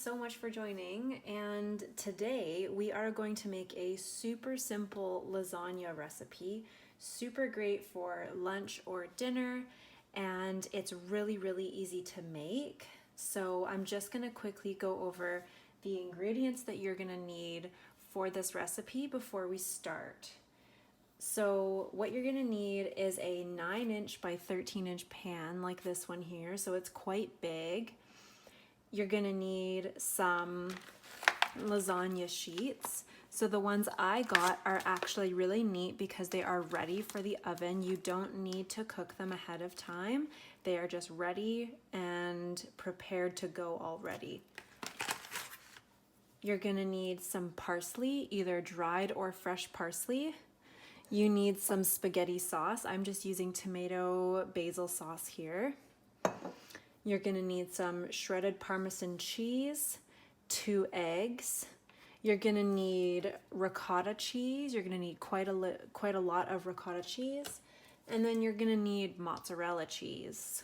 so much for joining, and today we are going to make a super simple lasagna recipe. Super great for lunch or dinner, and it's really easy to make. So I'm just going to quickly go over the ingredients that you're going to need for this recipe before we start. So what you're going to need is a 9-inch by 13-inch pan like this one here, so it's quite big. You're gonna need some lasagna sheets. So the ones I got are actually really neat because they are ready for the oven. You don't need to cook them ahead of time. They are just ready and prepared to go already. You're gonna need some parsley, either dried or fresh parsley. You need some spaghetti sauce. I'm just using tomato basil sauce here. You're gonna need some shredded Parmesan cheese, 2 eggs. You're gonna need ricotta cheese. You're gonna need quite a lot of ricotta cheese. And then you're gonna need mozzarella cheese.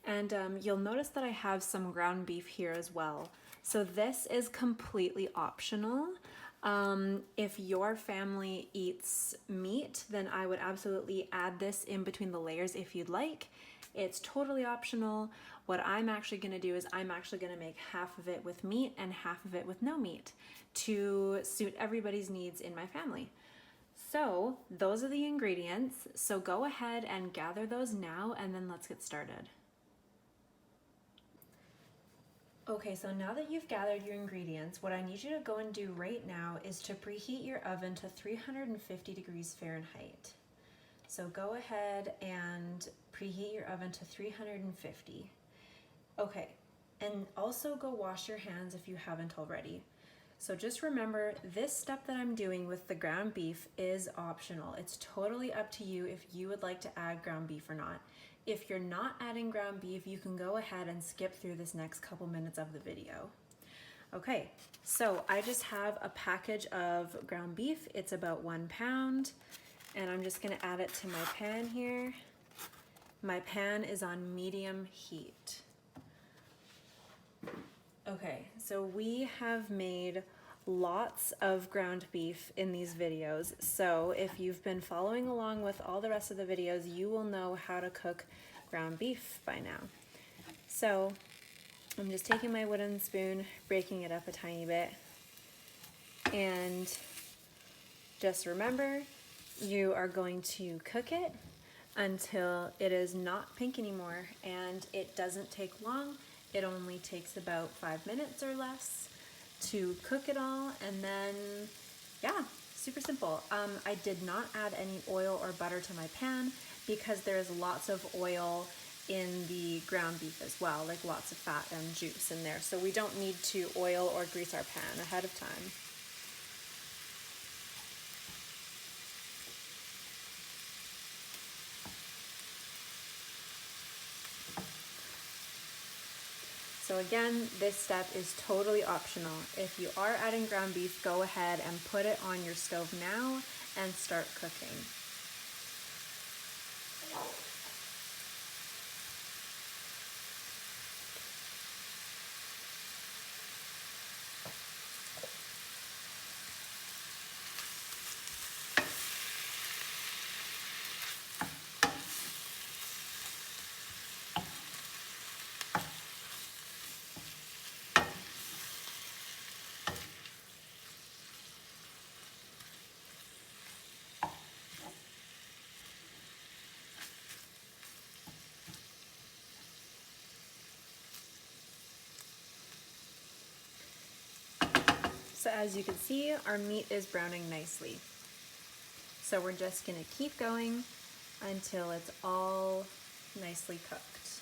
And you'll notice that I have some ground beef here as well. So this is completely optional. If your family eats meat, then I would absolutely add this in between the layers if you'd like. It's totally optional. What I'm actually going to do is I'm actually going to make half of it with meat and half of it with no meat to suit everybody's needs in my family. So those are the ingredients. So go ahead and gather those now, and then let's get started. Okay, so now that you've gathered your ingredients, what I need you to go and do right now is to preheat your oven to 350 degrees Fahrenheit. So go ahead and preheat your oven to 350. Okay, and also go wash your hands if you haven't already. So just remember, this step that I'm doing with the ground beef is optional. It's totally up to you if you would like to add ground beef or not. If you're not adding ground beef, you can go ahead and skip through this next couple minutes of the video. Okay, so I just have a package of ground beef. It's about 1 pound. And I'm just gonna add it to my pan here. My pan is on medium heat. Okay, so we have made lots of ground beef in these videos. So if you've been following along with all the rest of the videos, you will know how to cook ground beef by now. So I'm just taking my wooden spoon, breaking it up a tiny bit. And just remember, you are going to cook it until it is not pink anymore, and it doesn't take long. It only takes about 5 minutes or less to cook it all, and then yeah, super simple. I did not add any oil or butter to my pan because there is lots of oil in the ground beef as well, like lots of fat and juice in there. So we don't need to oil or grease our pan ahead of time. So again, this step is totally optional. If you are adding ground beef, go ahead and put it on your stove now and start cooking. So as you can see, our meat is browning nicely. So we're just gonna keep going until it's all nicely cooked.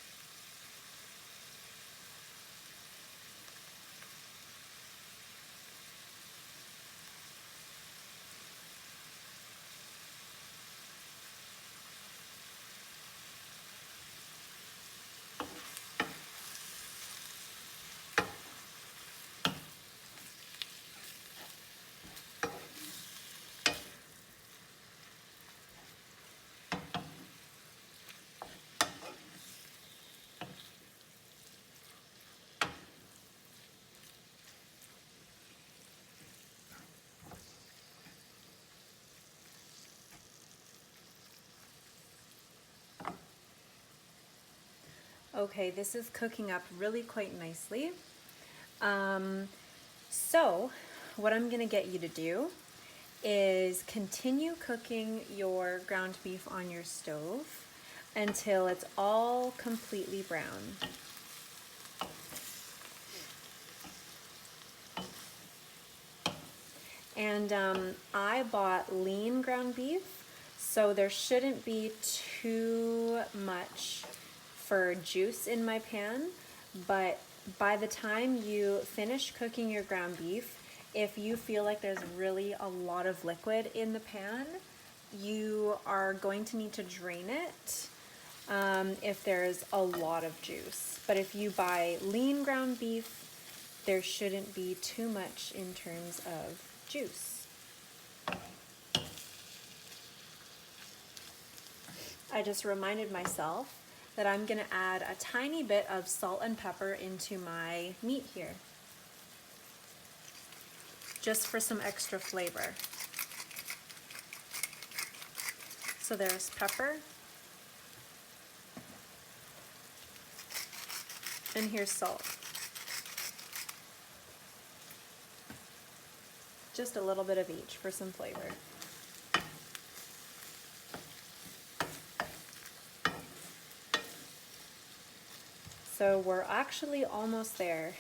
Okay, this is cooking up really quite nicely. So what I'm gonna get you to do is continue cooking your ground beef on your stove until it's all completely brown. And I bought lean ground beef, so there shouldn't be too much for juice in my pan, but by the time you finish cooking your ground beef, if you feel like there's really a lot of liquid in the pan, you are going to need to drain it if there's a lot of juice. But if you buy lean ground beef, there shouldn't be too much in terms of juice. I just reminded myself that I'm going to add a tiny bit of salt and pepper into my meat here, just for some extra flavor. So there's pepper, and here's salt. Just a little bit of each for some flavor. So we're actually almost there.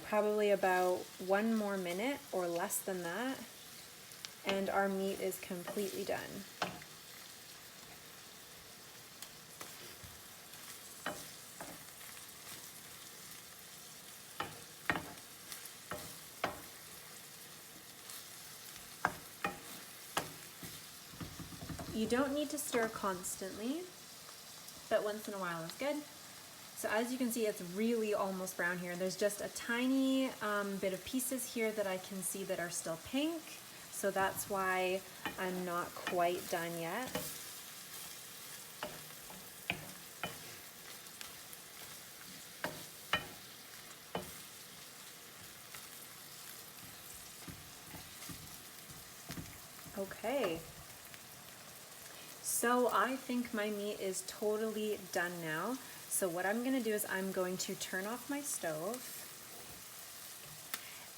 Probably about 1 more minute or less than that, and our meat is completely done. You don't need to stir constantly, but once in a while is good. So as you can see, it's really almost brown here. There's just a tiny bit of pieces here that I can see that are still pink. So that's why I'm not quite done yet. Okay. So I think my meat is totally done now. So what I'm gonna do is I'm going to turn off my stove,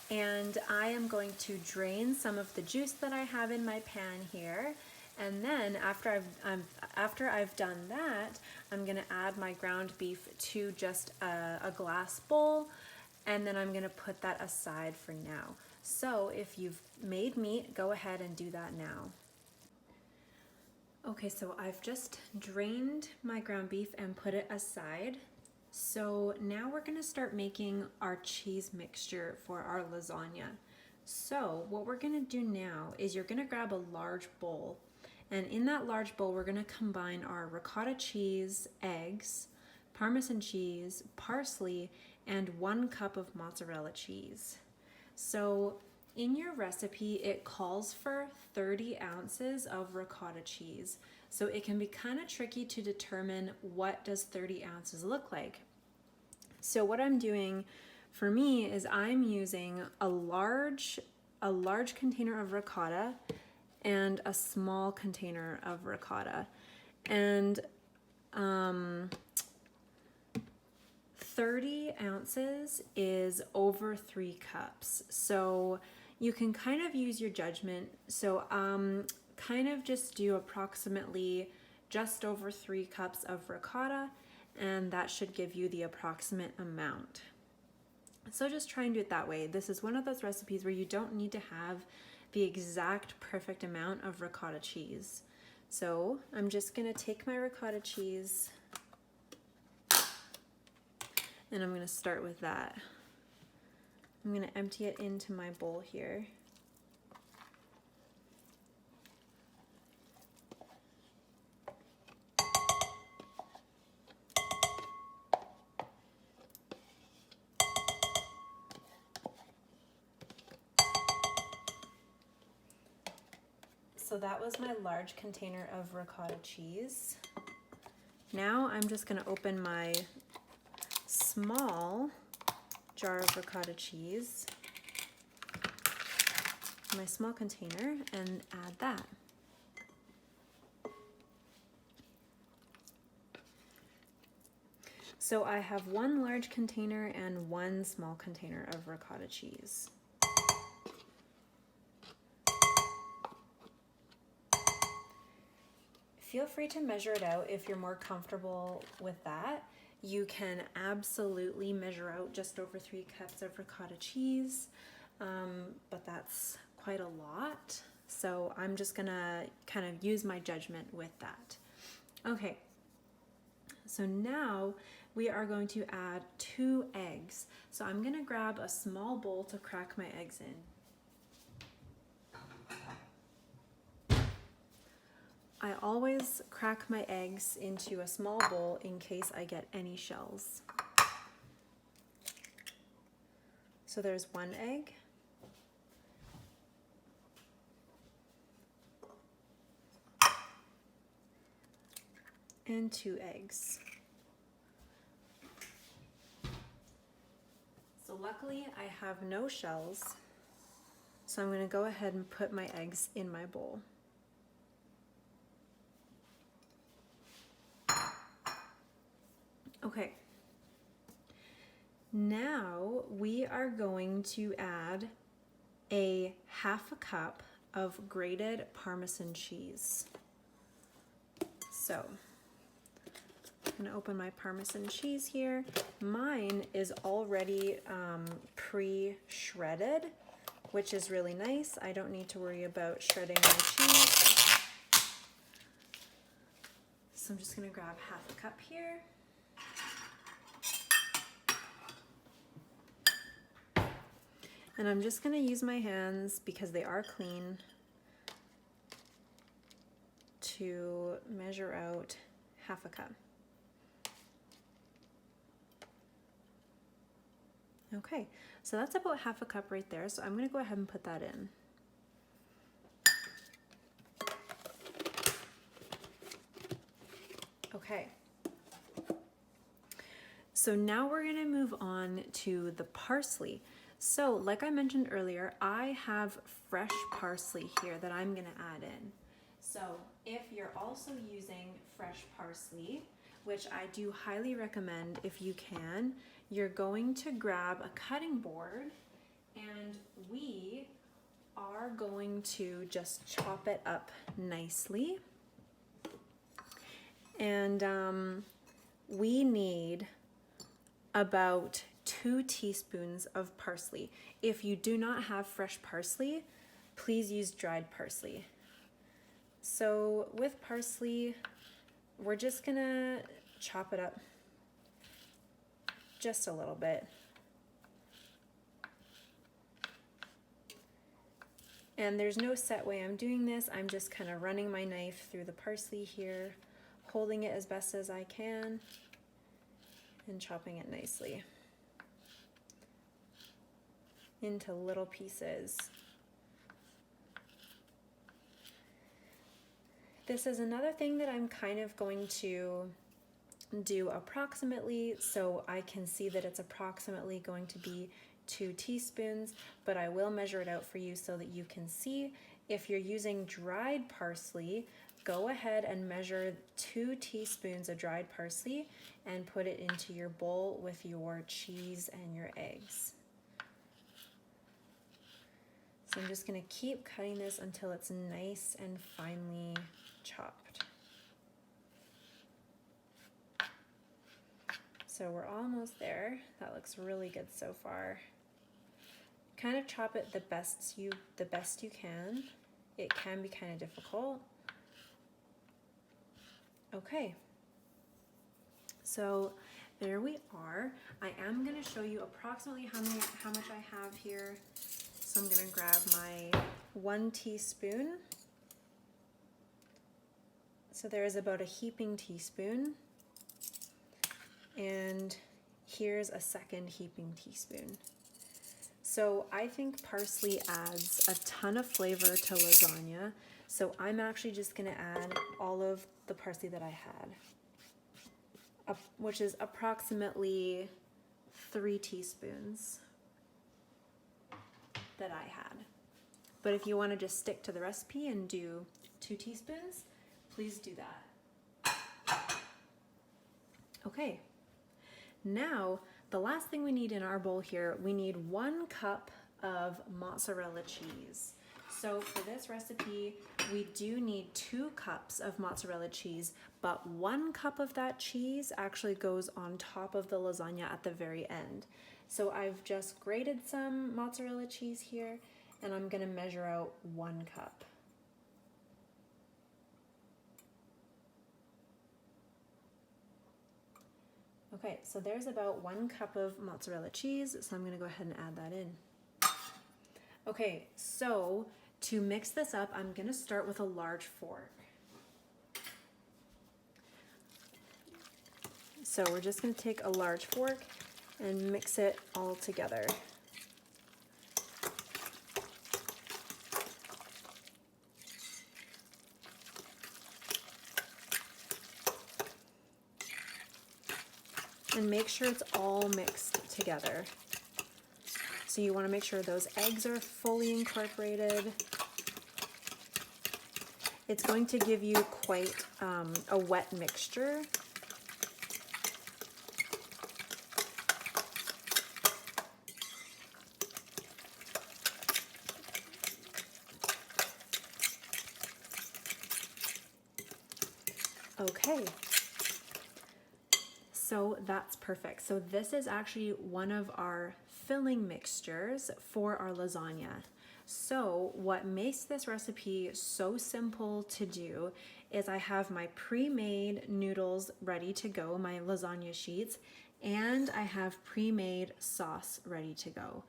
and I am going to drain some of the juice that I have in my pan here. And then after I've done that, I'm gonna add my ground beef to just a glass bowl, and then I'm gonna put that aside for now. So if you've made meat, go ahead and do that now. Okay, so I've just drained my ground beef and put it aside. So now we're gonna start making our cheese mixture for our lasagna. So what we're gonna do now is you're gonna grab a large bowl, and in that large bowl, we're gonna combine our ricotta cheese, eggs, parmesan cheese, parsley, and 1 cup of mozzarella cheese. So in your recipe, it calls for 30 ounces of ricotta cheese. So it can be kind of tricky to determine what does 30 ounces look like. So what I'm doing for me is I'm using a large container of ricotta and a small container of ricotta. And 30 ounces is over 3 cups. So you can kind of use your judgment. So kind of just do approximately just over 3 cups of ricotta, and that should give you the approximate amount. So just try and do it that way. This is one of those recipes where you don't need to have the exact perfect amount of ricotta cheese. So I'm just gonna take my ricotta cheese, and I'm gonna start with that. I'm gonna empty it into my bowl here. So that was my large container of ricotta cheese. Now I'm just gonna open my small jar of ricotta cheese, my small container, and add that. So I have 1 large container and 1 small container of ricotta cheese. Feel free to measure it out if you're more comfortable with that. You can absolutely measure out just over 3 cups of ricotta cheese, but that's quite a lot. So I'm just gonna kind of use my judgment with that. Okay, so now we are going to add 2 eggs. So I'm gonna grab a small bowl to crack my eggs in. I always crack my eggs into a small bowl in case I get any shells. So there's 1 egg. And 2 eggs. So luckily I have no shells. So I'm going to go ahead and put my eggs in my bowl. Okay, now we are going to add a 1/2 cup of grated Parmesan cheese. So I'm gonna open my Parmesan cheese here. Mine is already pre-shredded, which is really nice. I don't need to worry about shredding my cheese. So I'm just gonna grab 1/2 cup here. And I'm just gonna use my hands, because they are clean, to measure out 1/2 cup. Okay, so that's about 1/2 cup right there. So I'm gonna go ahead and put that in. Okay. So now we're gonna move on to the parsley. So like I mentioned earlier, I have fresh parsley here that I'm gonna add in. So if you're also using fresh parsley, which I do highly recommend if you can, you're going to grab a cutting board and we are going to just chop it up nicely. And we need about 2 teaspoons of parsley. If you do not have fresh parsley, please use dried parsley. So with parsley, we're just gonna chop it up just a little bit. And there's no set way I'm doing this. I'm just kind of running my knife through the parsley here, holding it as best as I can, and chopping it nicely into little pieces. This is another thing that I'm kind of going to do approximately, so I can see that it's approximately going to be 2 teaspoons, but I will measure it out for you so that you can see. If you're using dried parsley, go ahead and measure 2 teaspoons of dried parsley and put it into your bowl with your cheese and your eggs. So I'm just going to keep cutting this until it's nice and finely chopped. So we're almost there. That looks really good so far. Kind of chop it the best you can. It can be kind of difficult. Okay. So there we are. I am going to show you approximately how much I have here. So I'm going to grab my 1 teaspoon. So there is about a heaping teaspoon. And here's a 2nd heaping teaspoon. So I think parsley adds a ton of flavor to lasagna. So I'm actually just going to add all of the parsley that I had, which is approximately 3 teaspoons that I had. But if you want to just stick to the recipe and do 2 teaspoons, please do that. Okay. Now, the last thing we need in our bowl here, we need 1 cup of mozzarella cheese. So for this recipe, we do need 2 cups of mozzarella cheese, but 1 cup of that cheese actually goes on top of the lasagna at the very end. So I've just grated some mozzarella cheese here, and I'm gonna measure out 1 cup. Okay, so there's about 1 cup of mozzarella cheese, so I'm gonna go ahead and add that in. Okay, so to mix this up, I'm gonna start with a large fork. So we're just gonna take a large fork and mix it all together. And make sure it's all mixed together. So you want to make sure those eggs are fully incorporated. It's going to give you quite a wet mixture. Okay. So that's perfect. So this is actually one of our filling mixtures for our lasagna. So what makes this recipe so simple to do is I have my pre-made noodles ready to go, my lasagna sheets, and I have pre-made sauce ready to go.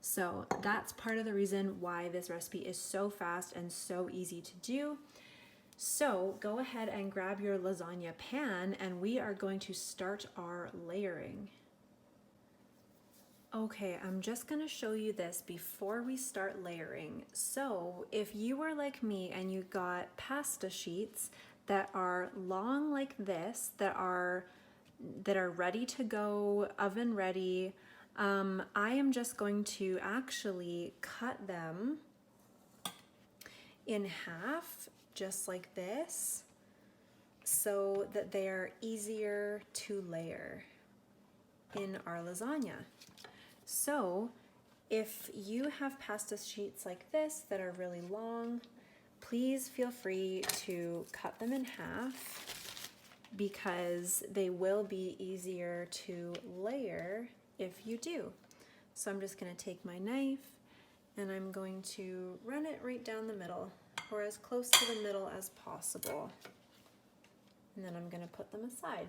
So that's part of the reason why this recipe is so fast and so easy to do. So go ahead and grab your lasagna pan, and we are going to start our layering. Okay, I'm just gonna show you this before we start layering. So if you were like me and you got pasta sheets that are long like this, that are ready to go, oven ready, I am just going to actually cut them in half, just like this, so that they are easier to layer in our lasagna. So if you have pasta sheets like this that are really long, please feel free to cut them in half because they will be easier to layer if you do. So I'm just going to take my knife and I'm going to run it right down the middle, or as close to the middle as possible. And then I'm going to put them aside.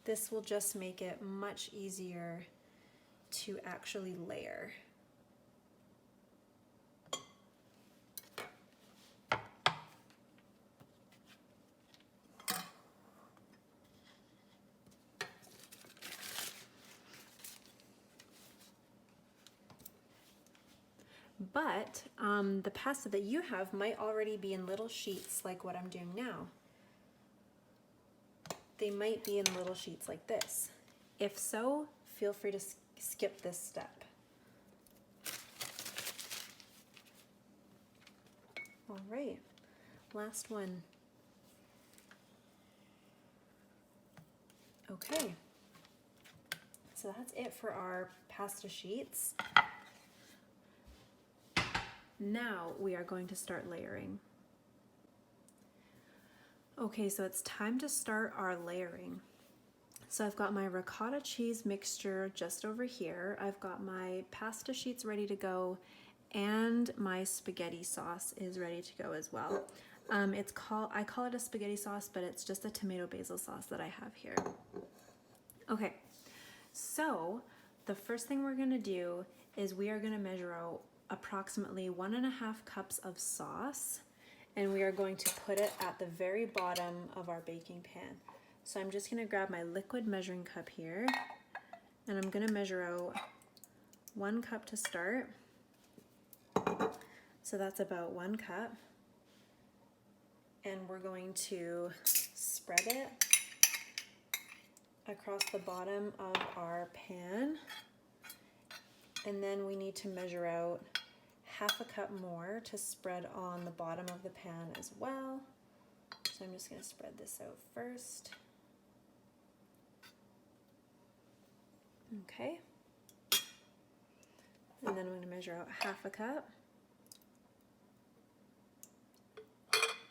This will just make it much easier to actually layer. But the pasta that you have might already be in little sheets like what I'm doing now. They might be in little sheets like this. If so, feel free to skip this step. All right, last one. Okay, so that's it for our pasta sheets. Now we are going to start layering. Okay, so it's time to start our layering. So I've got my ricotta cheese mixture just over here. I've got my pasta sheets ready to go, and my spaghetti sauce is ready to go as well. I call it a spaghetti sauce, but it's just a tomato basil sauce that I have here. Okay, so the first thing we're gonna do is we are gonna measure out approximately 1.5 cups of sauce, and we are going to put it at the very bottom of our baking pan. So I'm just gonna grab my liquid measuring cup here, and I'm gonna measure out 1 cup to start. So that's about 1 cup. And we're going to spread it across the bottom of our pan. And then we need to measure out half a cup more to spread on the bottom of the pan as well. So I'm just going to spread this out first. Okay. And then I'm going to measure out half a cup.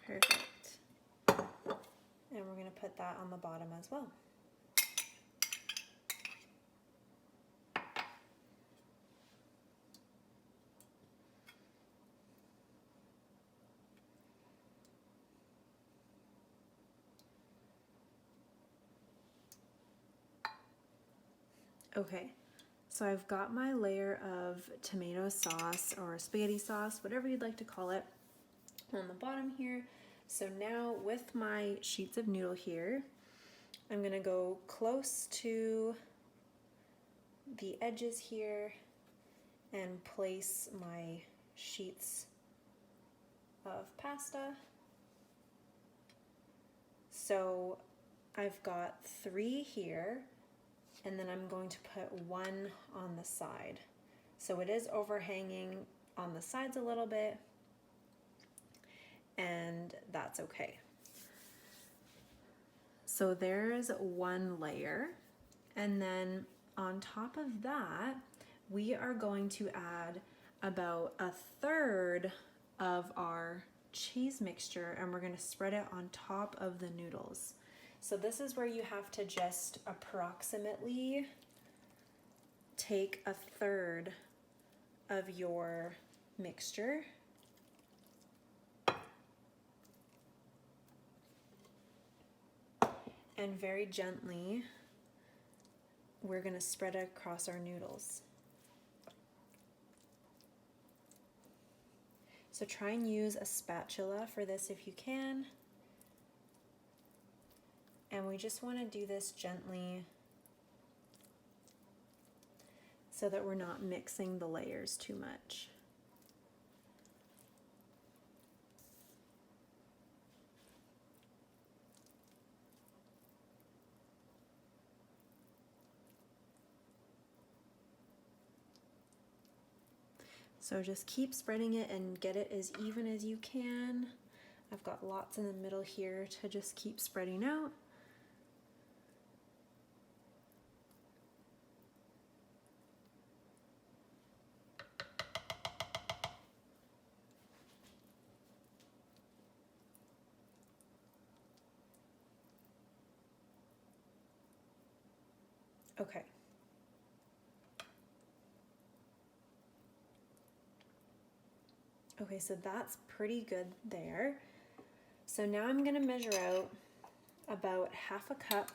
Perfect. And we're going to put that on the bottom as well. Okay, so I've got my layer of tomato sauce or spaghetti sauce, whatever you'd like to call it, on the bottom here. So now with my sheets of noodle here, I'm gonna go close to the edges here and place my sheets of pasta. So I've got 3 here, and then I'm going to put 1 on the side. So it is overhanging on the sides a little bit, and that's okay. So there's 1 layer, and then on top of that, we are going to add about 1/3 of our cheese mixture, and we're going to spread it on top of the noodles. So this is where you have to just approximately take 1/3 of your mixture and very gently we're going to spread it across our noodles. So try and use a spatula for this if you can. And we just want to do this gently so that we're not mixing the layers too much. So just keep spreading it and get it as even as you can. I've got lots in the middle here to just keep spreading out. Okay. Okay, so that's pretty good there. So now I'm gonna measure out about half a cup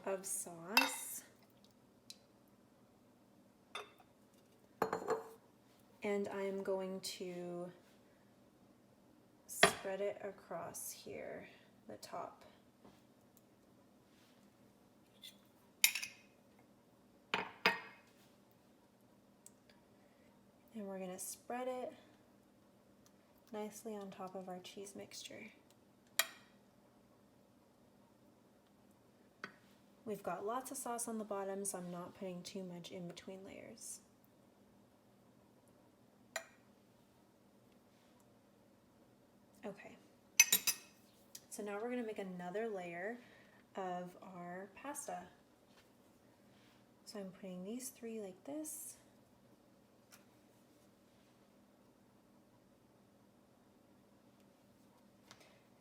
of sauce. And I'm going to spread it across here, the top. And we're gonna spread it nicely on top of our cheese mixture. We've got lots of sauce on the bottom, so I'm not putting too much in between layers. Okay, so now we're gonna make another layer of our pasta. So I'm putting these 3 like this.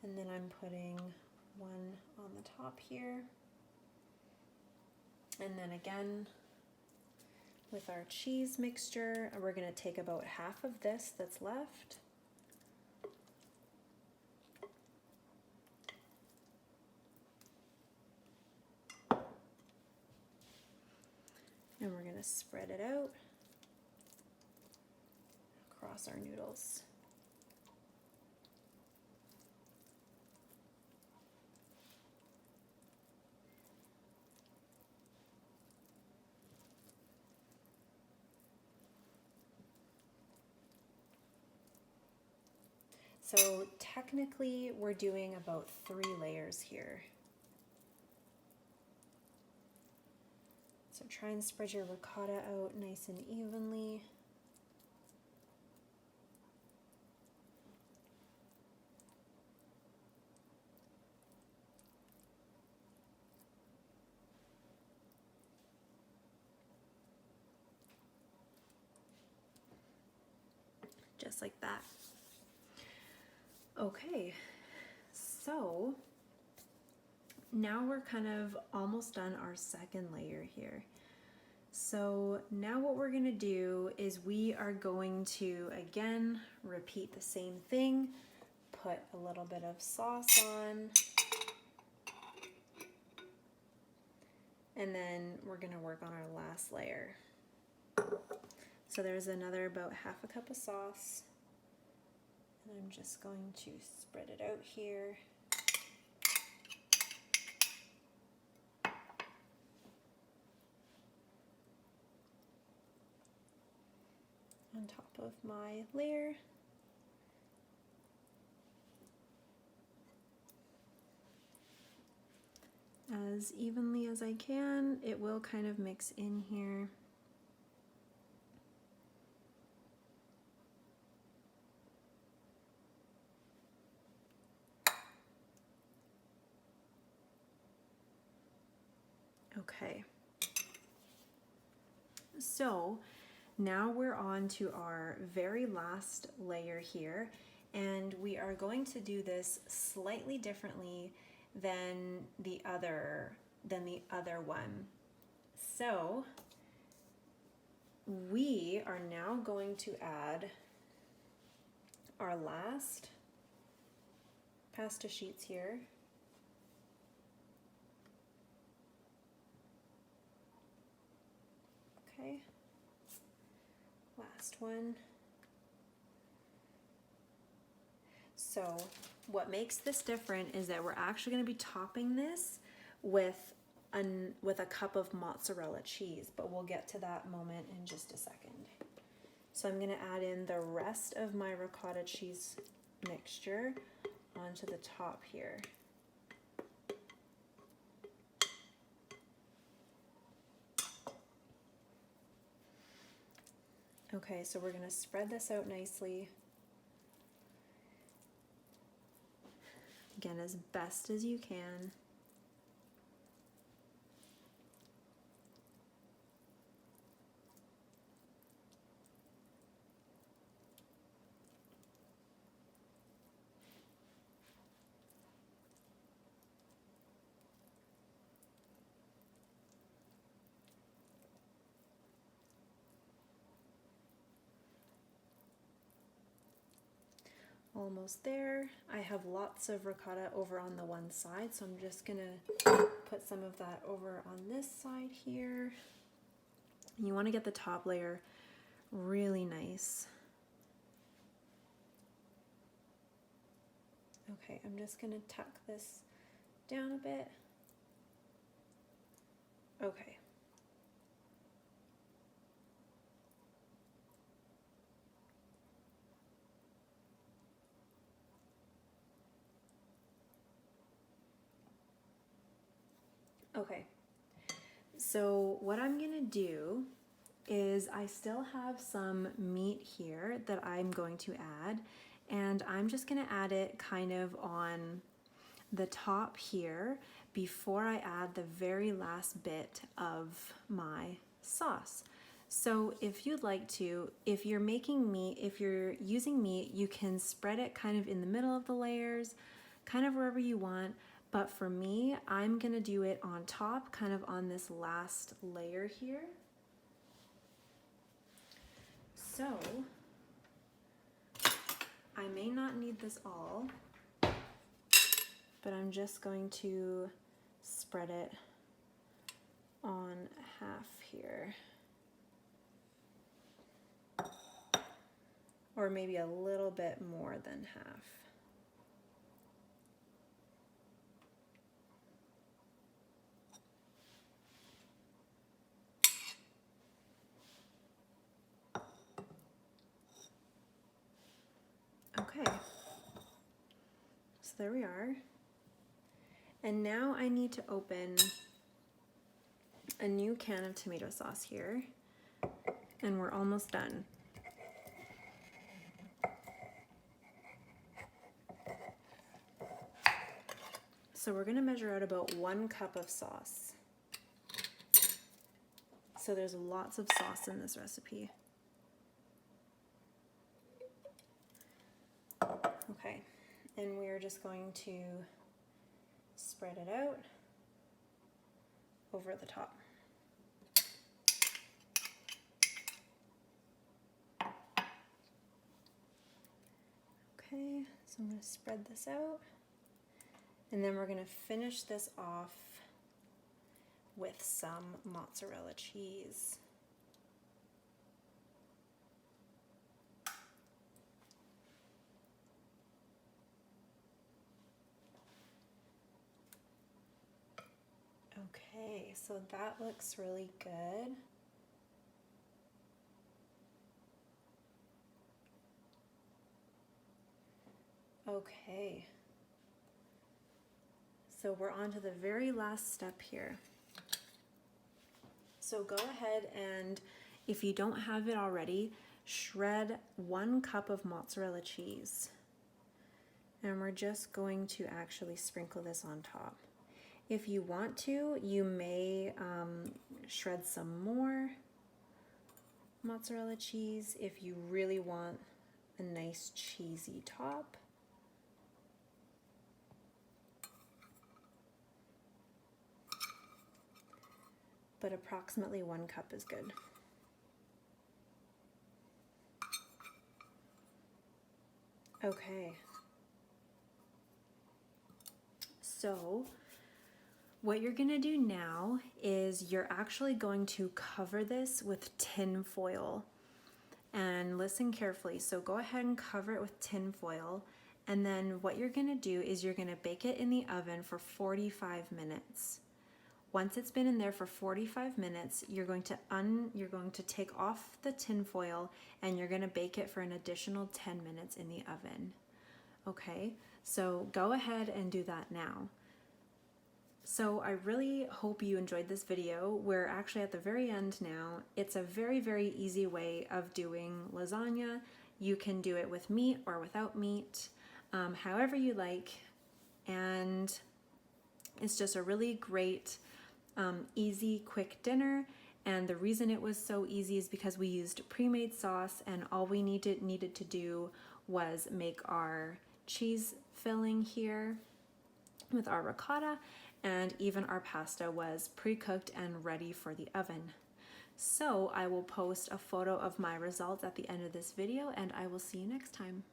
And then I'm putting 1 on the top here. And then again, with our cheese mixture, we're gonna take about half of this that's left. And we're gonna spread it out across our noodles. So technically we're doing about 3 layers here. So try and spread your ricotta out nice and evenly. just like that. Okay, so now we're kind of almost done our second layer here. So now what we're gonna do is we are going to, again, repeat the same thing, put a little bit of sauce on, and then we're gonna work on our last layer. So there's another about half a cup of sauce, and I'm just going to spread it out here. On top of my layer. As evenly as I can. It will kind of mix in here. Okay. So now we're on to our very last layer here, and we are going to do this slightly differently than the other one. So we are now going to add our last pasta sheets here. Okay. Last one. So what makes this different is that we're actually going to be topping this with a cup of mozzarella cheese, but we'll get to that moment in just a second. So I'm going to add in the rest of my ricotta cheese mixture onto the top here. Okay, so we're going to spread this out nicely. Again, as best as you can. Almost there. I have lots of ricotta over on the one side, so I'm just gonna put some of that over on this side here. You want to get the top layer really nice. Okay, I'm just gonna tuck this down a bit. Okay. Okay, so what I'm gonna do is I still have some meat here that I'm going to add, and I'm just gonna add it kind of on the top here before I add the very last bit of my sauce. So if you'd like to, if you're making meat, if you're using meat, you can spread it kind of in the middle of the layers, kind of wherever you want. But for me, I'm gonna do it on top, kind of on this last layer here. So I may not need this all, but I'm just going to spread it on half here. Or maybe a little bit more than half. Okay, so there we are. And now I need to open a new can of tomato sauce here, and we're almost done. So we're gonna measure out about 1 cup of sauce. So there's lots of sauce in this recipe. and we are just going to spread it out over the top. Okay, so I'm going to spread this out, and then we're going to finish this off with some mozzarella cheese. Okay, so that looks really good. Okay, so we're on to the very last step here. So go ahead and, if you don't have it already, shred 1 cup of mozzarella cheese. And we're just going to actually sprinkle this on top. If you want to, you may shred some more mozzarella cheese if you really want a nice cheesy top. But approximately 1 cup is good. Okay. So what you're gonna do now is you're actually going to cover this with tin foil. And listen carefully. So go ahead and cover it with tin foil. And then what you're gonna do is you're gonna bake it in the oven for 45 minutes. Once it's been in there for 45 minutes, you're going to take off the tin foil and you're going to bake it for an additional 10 minutes in the oven. Okay, so go ahead and do that now. So I really hope you enjoyed this video. We're actually at the very end now. It's a very, very easy way of doing lasagna. You can do it with meat or without meat, however you like. And it's just a really great easy, quick dinner. And the reason it was so easy is because we used pre-made sauce, and all we needed to do was make our cheese filling here with our ricotta, and even our pasta was pre-cooked and ready for the oven. So I will post a photo of my results at the end of this video, and I will see you next time.